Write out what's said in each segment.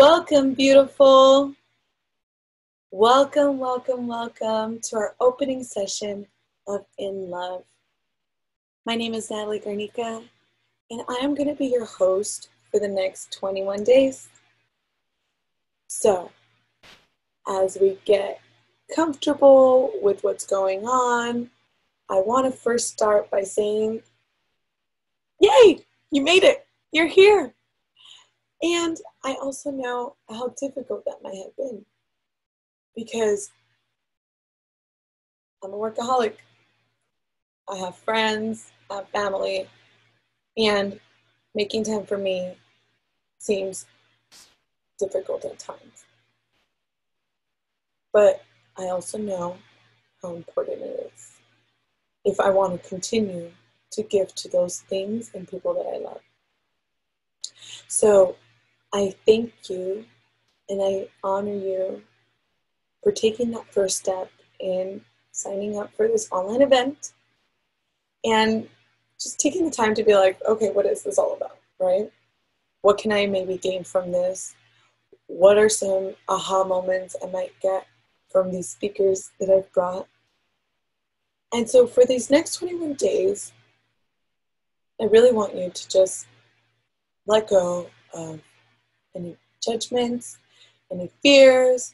Welcome, beautiful. Welcome, welcome, welcome to our opening session of In Love. My name is Natalie Garnica, and I am going to be your host for the next 21 days. So, as we get comfortable with what's going on, I want to first start by saying, yay, you made it. You're here. And I also know how difficult that might have been because I'm a workaholic. I have friends, I have family, and making time for me seems difficult at times. But I also know how important it is if I want to continue to give to those things and people that I love. So I thank you and I honor you for taking that first step in signing up for this online event and just taking the time to be like, okay, what is this all about, right? What can I maybe gain from this? What are some aha moments I might get from these speakers that I've brought? And so for these next 21 days, I really want you to just let go of any judgments, any fears,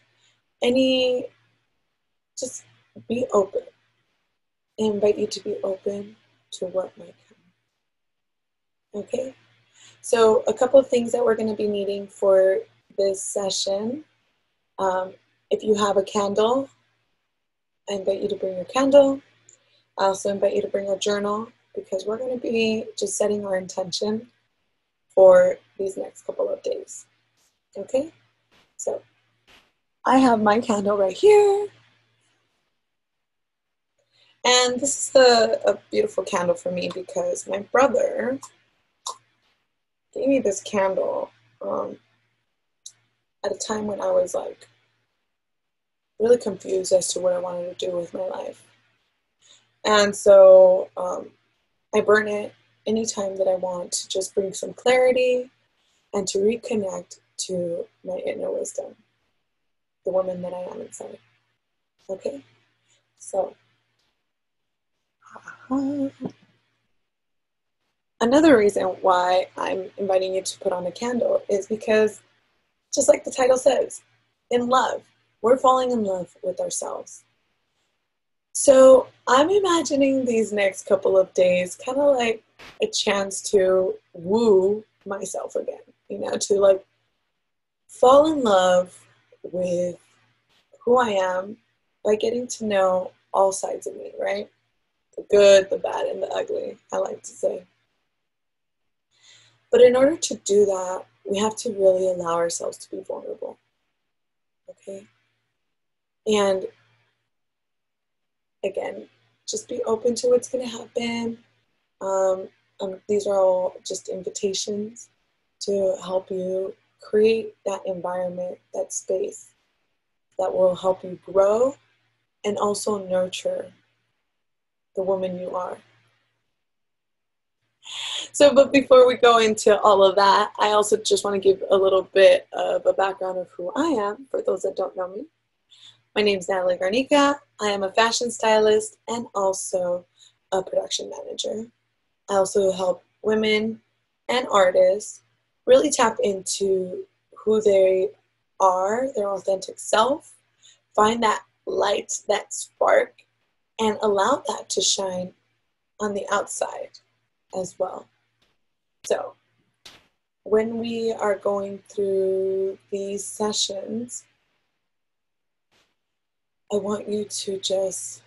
just be open. I invite you to be open to what might come. Okay? So a couple of things that we're going to be needing for this session. If you have a candle, I invite you to bring your candle. I also invite you to bring a journal because we're going to be just setting our intention for these next couple of days. Okay? So I have my candle right here. And this is a beautiful candle for me because my brother gave me this candle at a time when I was like really confused as to what I wanted to do with my life. And so I burn it anytime that I want to just bring some clarity and to reconnect to my inner wisdom, the woman that I am inside. Okay? So, another reason why I'm inviting you to put on a candle is because, just like the title says, in love, we're falling in love with ourselves. So I'm imagining these next couple of days kind of like a chance to woo myself again, to like fall in love with who I am by getting to know all sides of me, right? The good, the bad, and the ugly, I like to say. But in order to do that, we have to really allow ourselves to be vulnerable, okay? And again, just be open to what's going to happen. These are all just invitations to help you create that environment, that space that will help you grow and also nurture the woman you are. So, but before we go into all of that, I also just want to give a little bit of a background of who I am for those that don't know me. My name is Natalie Garnica. I am a fashion stylist and also a production manager. I also help women and artists really tap into who they are, their authentic self, find that light, that spark, and allow that to shine on the outside as well. So when we are going through these sessions, I want you to just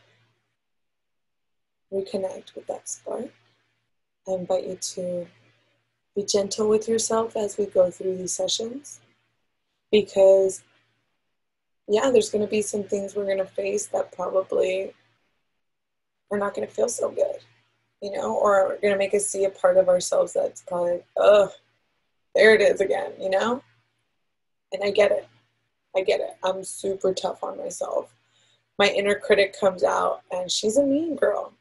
reconnect with that spark. I invite you to be gentle with yourself as we go through these sessions because, yeah, there's going to be some things we're going to face that probably are not going to feel so good, or are going to make us see a part of ourselves that's probably, oh, there it is again, And I get it. I'm super tough on myself. My inner critic comes out and she's a mean girl.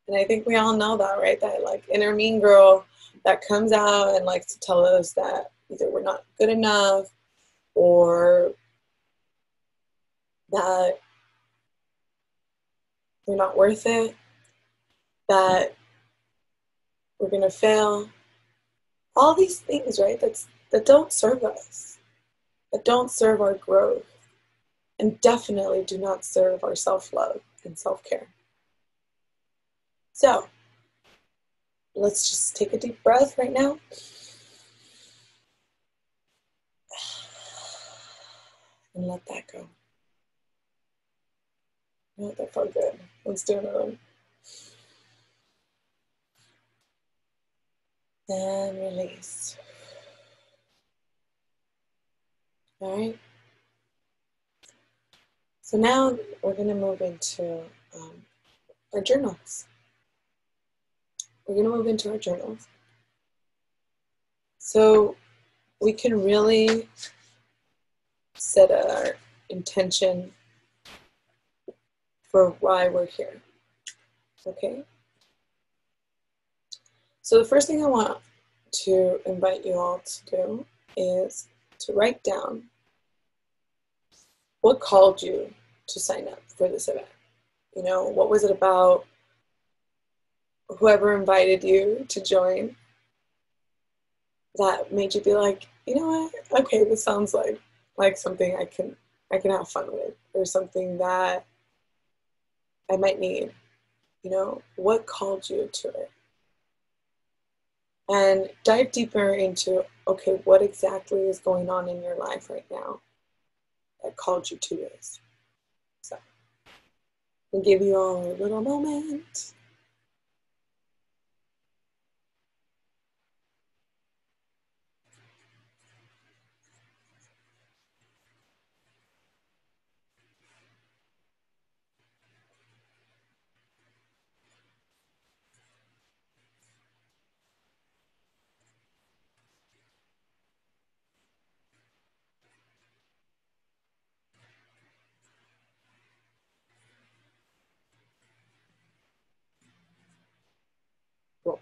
And I think we all know that, right? That like inner mean girl that comes out and likes to tell us that either we're not good enough or that we're not worth it, that we're going to fail. All these things, right, that don't serve us, that don't serve our growth, and definitely do not serve our self-love and self-care. So, let's just take a deep breath right now. And let that go. Oh, that felt good. Let's do another one. And release. All right. So now we're going to move into our journals. We're going to move into our journals. So we can really set our intention for why we're here. Okay? So the first thing I want to invite you all to do is to write down what called you to sign up for this event. You know, what was it about? Whoever invited you to join that made you be like, you know what? Okay, this sounds like something I can have fun with, or something that I might need. You know, what called you to it? And dive deeper into, okay, what exactly is going on in your life right now that called you to this? So, I'll give you all a little moment. Cool.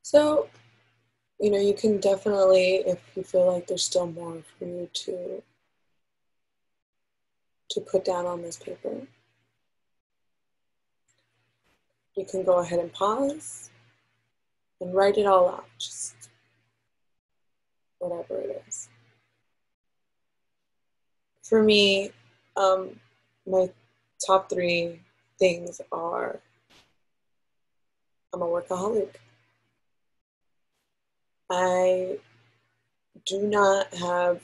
So, you know, you can definitely, if you feel like there's still more for you to put down on this paper, you can go ahead and pause and write it all out, just whatever it is. For me, my top 3 things are, I'm a workaholic. I do not have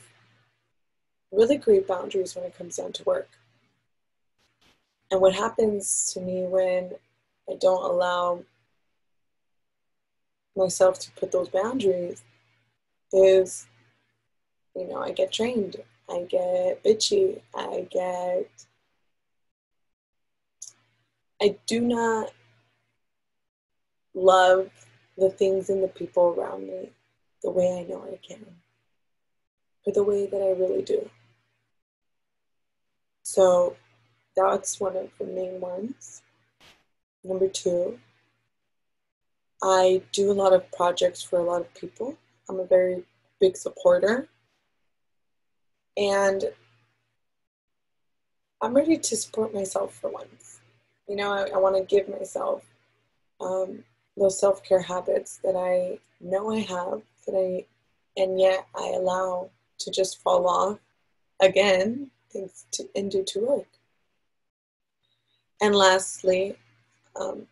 really great boundaries when it comes down to work. And what happens to me when I don't allow myself to put those boundaries is, you know, I get drained, I get bitchy, I do not love the things and the people around me the way I know I can, or the way that I really do. So that's one of the main ones. Number 2, I do a lot of projects for a lot of people. I'm a very big supporter. And I'm ready to support myself for once. You know, I want to give myself those self-care habits that I know I have, and yet I allow to just fall off again and due to work. And lastly, I'm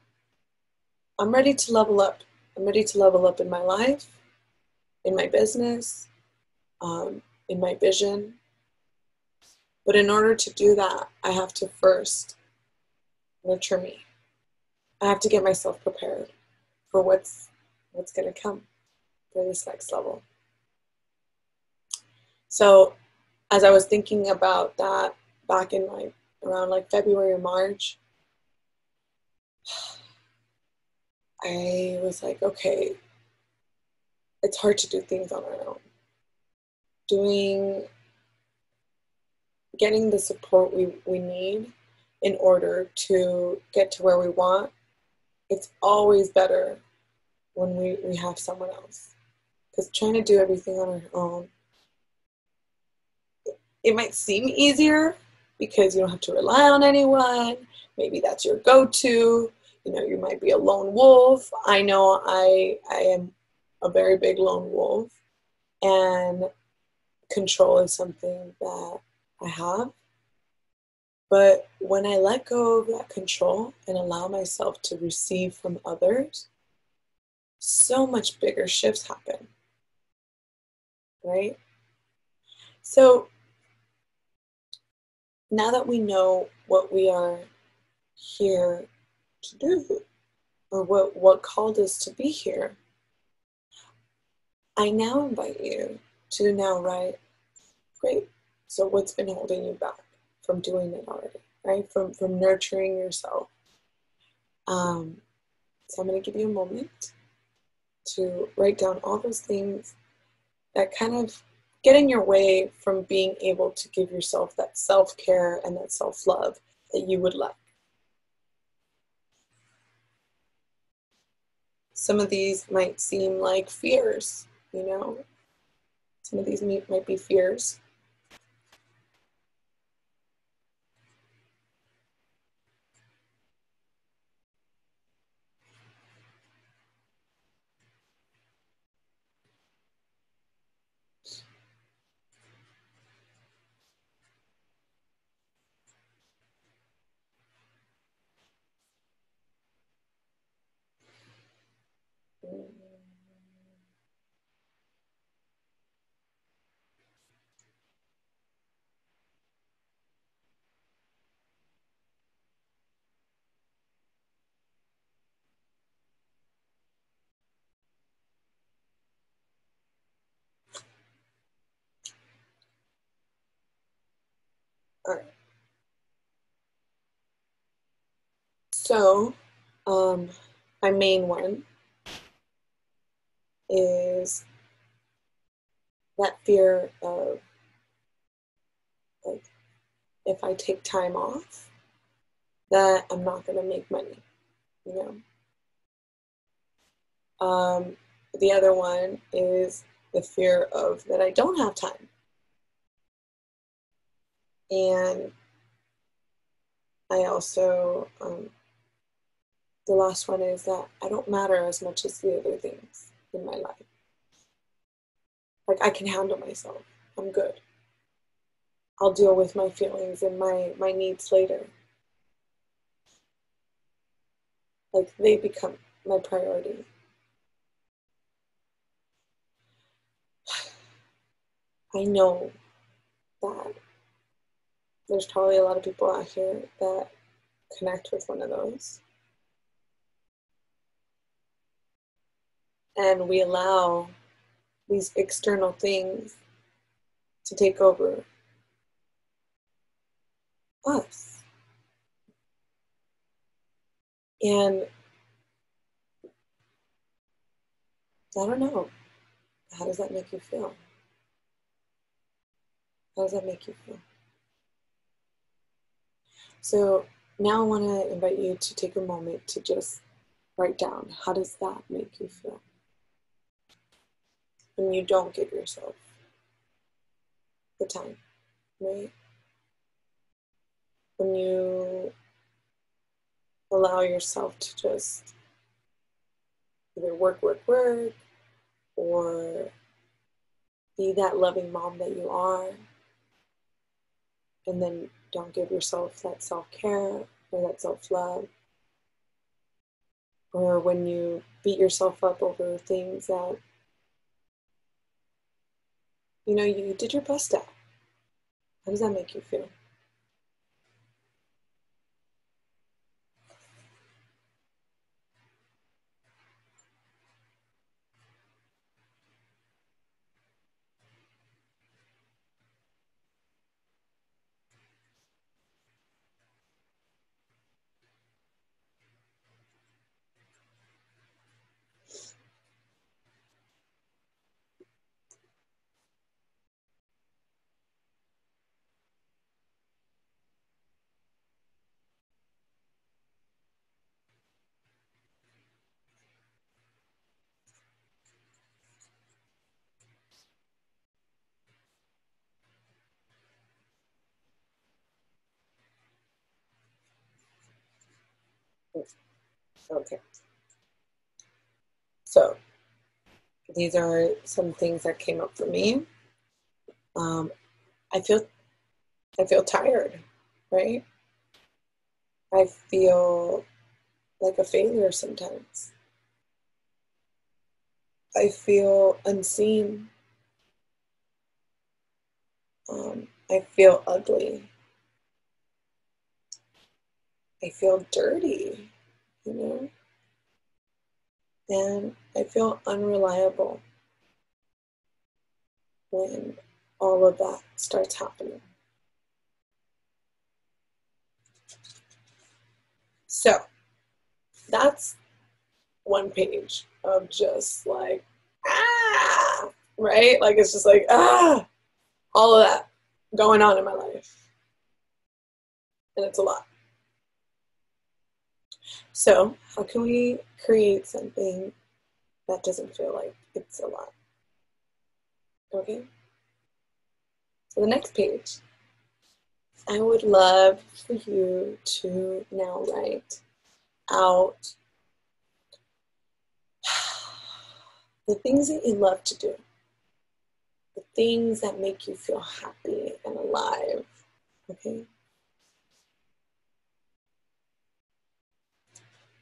ready to level up. I'm ready to level up in my life, in my business, in my vision. But in order to do that, I have to first nurture me. I have to get myself prepared for what's going to come for this next level. So as I was thinking about that back in around February or March, I was like, okay, it's hard to do things on our own. Getting the support we need in order to get to where we want, it's always better when we have someone else. Because trying to do everything on our own, it might seem easier because you don't have to rely on anyone. Maybe that's your go-to. You know, you might be a lone wolf. I know I am a very big lone wolf, and control is something that I have. But when I let go of that control and allow myself to receive from others, so much bigger shifts happen, right? So now that we know what we are here to do, or what called us to be here, I now invite you to now write, great, so what's been holding you back from doing it already, right? From nurturing yourself. So I'm going to give you a moment to write down all those things that kind of get in your way from being able to give yourself that self-care and that self-love that you would like. Some of these might seem like fears, you know. Some of these might be fears. All right. So, my main one is that fear of, like, if I take time off, that I'm not going to make money, you know. The other one is the fear of that I don't have time. And I also, the last one is that I don't matter as much as the other things in my life. Like, I can handle myself. I'm good. I'll deal with my feelings and my needs later. Like, they become my priority. I know that there's probably a lot of people out here that connect with one of those. And we allow these external things to take over us. And I don't know, how does that make you feel? How does that make you feel? So now I want to invite you to take a moment to just write down, how does that make you feel when you don't give yourself the time, right? When you allow yourself to just either work, or be that loving mom that you are, and then don't give yourself that self-care or that self-love. Or when you beat yourself up over things that, you know, you did your best at. How does that make you feel? Okay. So these are some things that came up for me. Um, I feel tired, right? I feel like a failure sometimes. I feel unseen. I feel ugly. I feel dirty, you know, and I feel unreliable when all of that starts happening. So that's one page of just like, ah, right? Like it's just like, all of that going on in my life. And it's a lot. So, how can we create something that doesn't feel like it's a lot? Okay. So, the next page, I would love for you to now write out the things that you love to do, the things that make you feel happy and alive. Okay.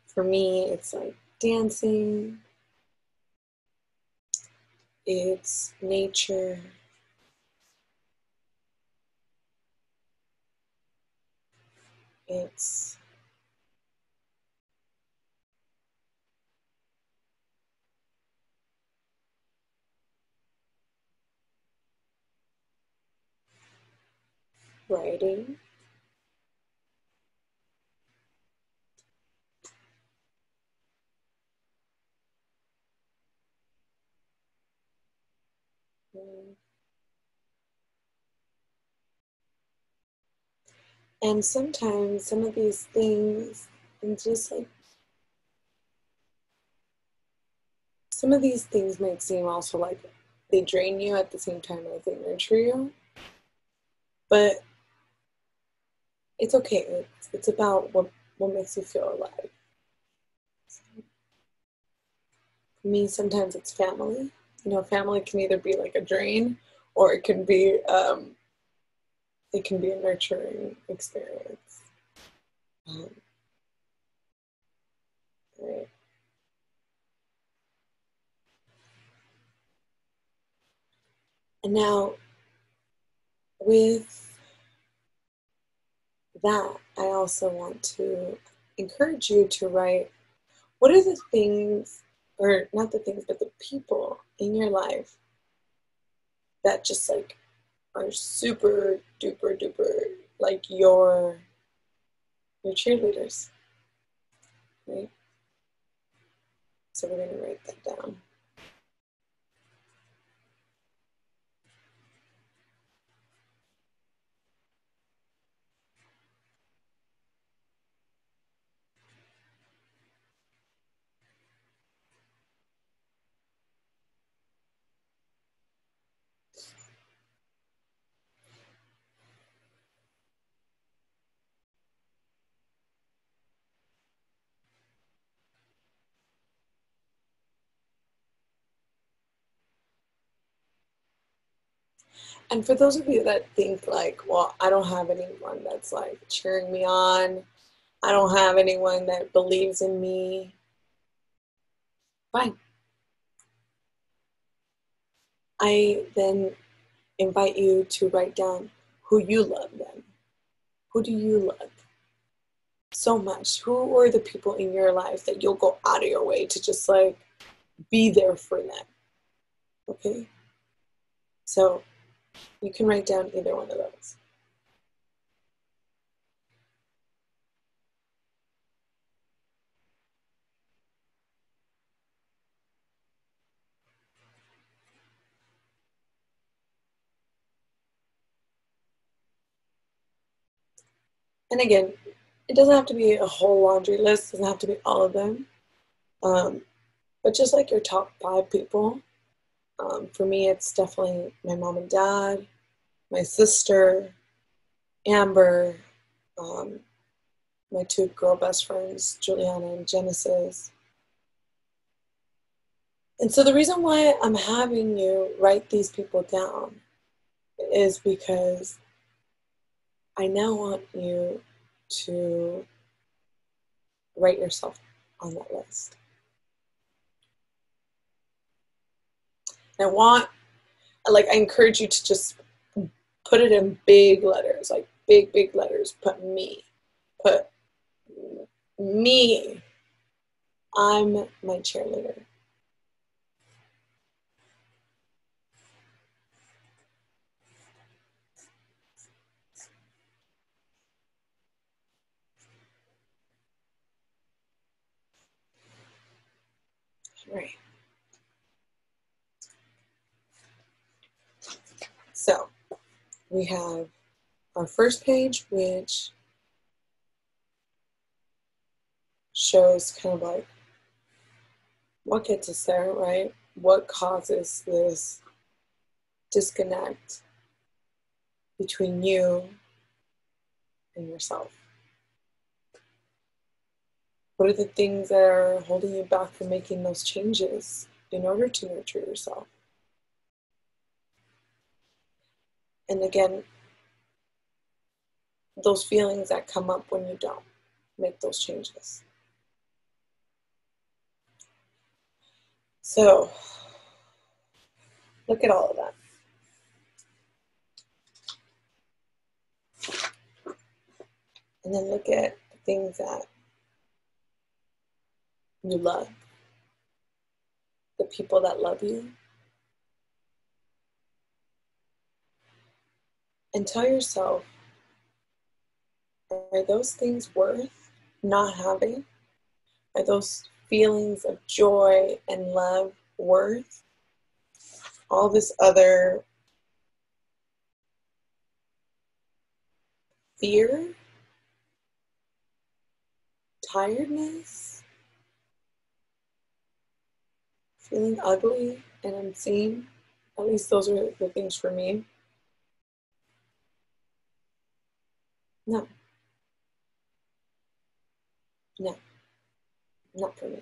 For me, it's like dancing, it's nature, it's writing, and sometimes some of these things, and just like some of these things might seem also like they drain you at the same time as they nurture you, but it's okay. It's about what makes you feel alive. For me, sometimes it's family. You know, family can either be like a drain, or it can be a nurturing experience. Um, right. And now, with that, I also want to encourage you to write what are the things, or not the things, but the people in your life that just like are super duper duper like your cheerleaders, right? So we're gonna write that down. And for those of you that think like, well, I don't have anyone that's like cheering me on, I don't have anyone that believes in me, fine. I then invite you to write down who you love then. Who do you love so much? Who are the people in your life that you'll go out of your way to just like be there for them? Okay? So you can write down either one of those. And again, it doesn't have to be a whole laundry list, it doesn't have to be all of them. Um, but just like your top 5 people, for me, it's definitely my mom and dad, my sister, Amber, um, my two girl best friends, Juliana and Genesis. And so the reason why I'm having you write these people down is because I now want you to write yourself on that list. I encourage you to just put it in big letters, like big letters. Put me. Put me. I'm my cheerleader. Right. So we have our first page, which shows kind of like what gets us there, right? What causes this disconnect between you and yourself? What are the things that are holding you back from making those changes in order to nurture yourself? And again, those feelings that come up when you don't make those changes. So, look at all of that. And then look at the things that you love, the people that love you. And tell yourself, are those things worth not having? Are those feelings of joy and love worth all this other fear, tiredness, feeling ugly and unseen? At least those are the things for me. No. No. Not for me.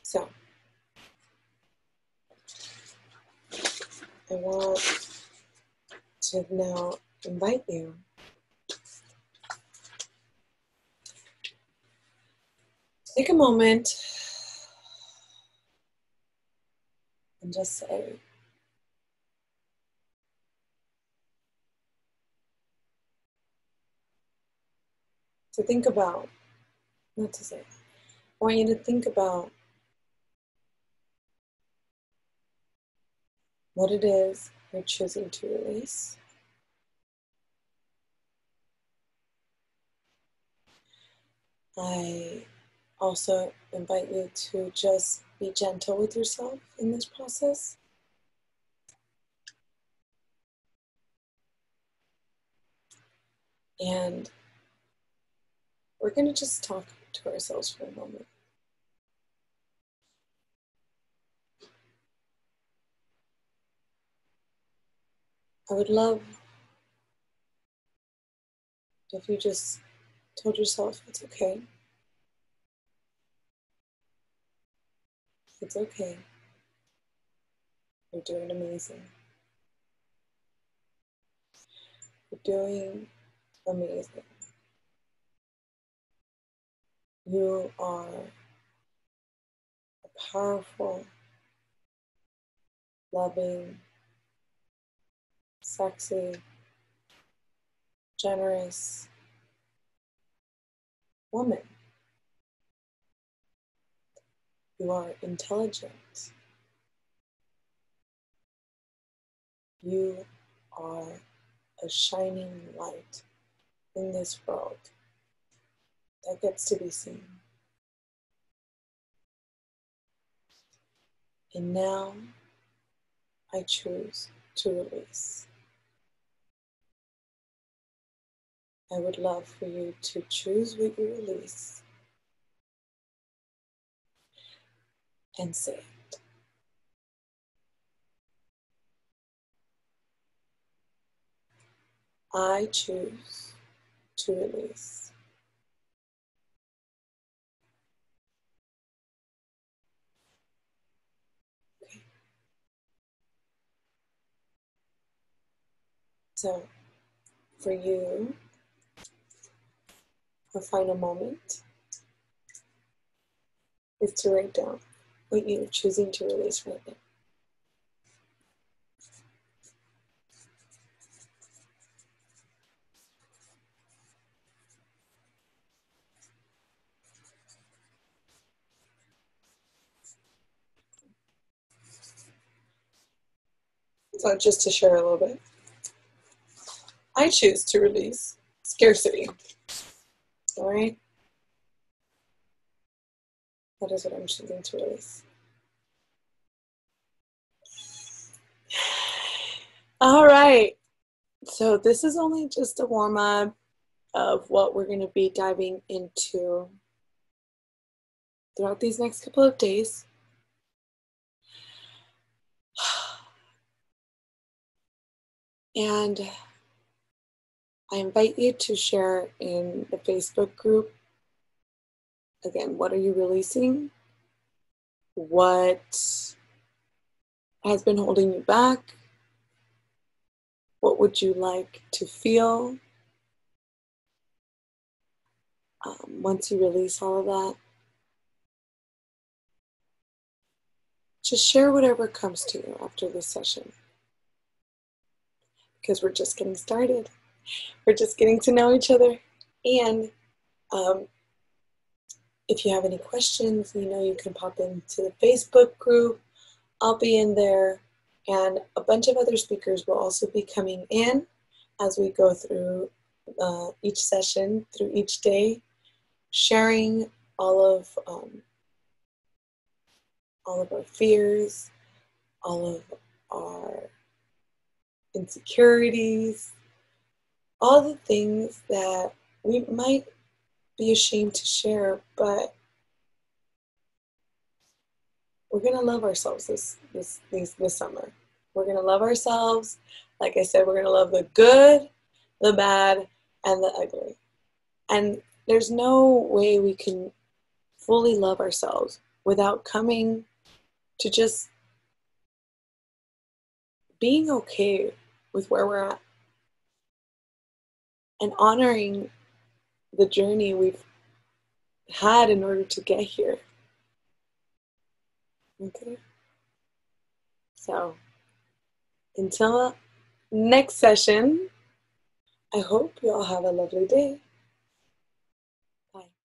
So, I want to now invite you to take a moment and just say, to think about, not to say, I want you to think about what it is you're choosing to release. I also invite you to just be gentle with yourself in this process. And we're going to just talk to ourselves for a moment. I would love if you just told yourself it's okay. It's okay. You're doing amazing. You're doing amazing. You are a powerful, loving, sexy, generous woman. You are intelligent. You are a shining light in this world that gets to be seen. And now I choose to release. I would love for you to choose what you release and say it. I choose to release. Okay. So for you, a final moment is to write down what you're choosing to release right now. So just to share a little bit, I choose to release scarcity. All right? That is what I'm choosing to release. All right. So this is only just a warm-up of what we're going to be diving into throughout these next couple of days. And I invite you to share in the Facebook group. Again, what are you releasing? What has been holding you back? What would you like to feel once you release all of that? Just share whatever comes to you after this session, because we're just getting started. We're just getting to know each other. And if you have any questions, you can pop into the Facebook group. I'll be in there, and a bunch of other speakers will also be coming in as we go through each session, through each day, sharing all of our fears, all of our insecurities, all the things that we might be ashamed to share, but we're gonna love ourselves this summer. We're gonna love ourselves. Like I said, we're gonna love the good, the bad, and the ugly. And there's no way we can fully love ourselves without coming to just being okay with where we're at and honoring the journey we've had in order to get here. Okay? So until next session, I hope you all have a lovely day.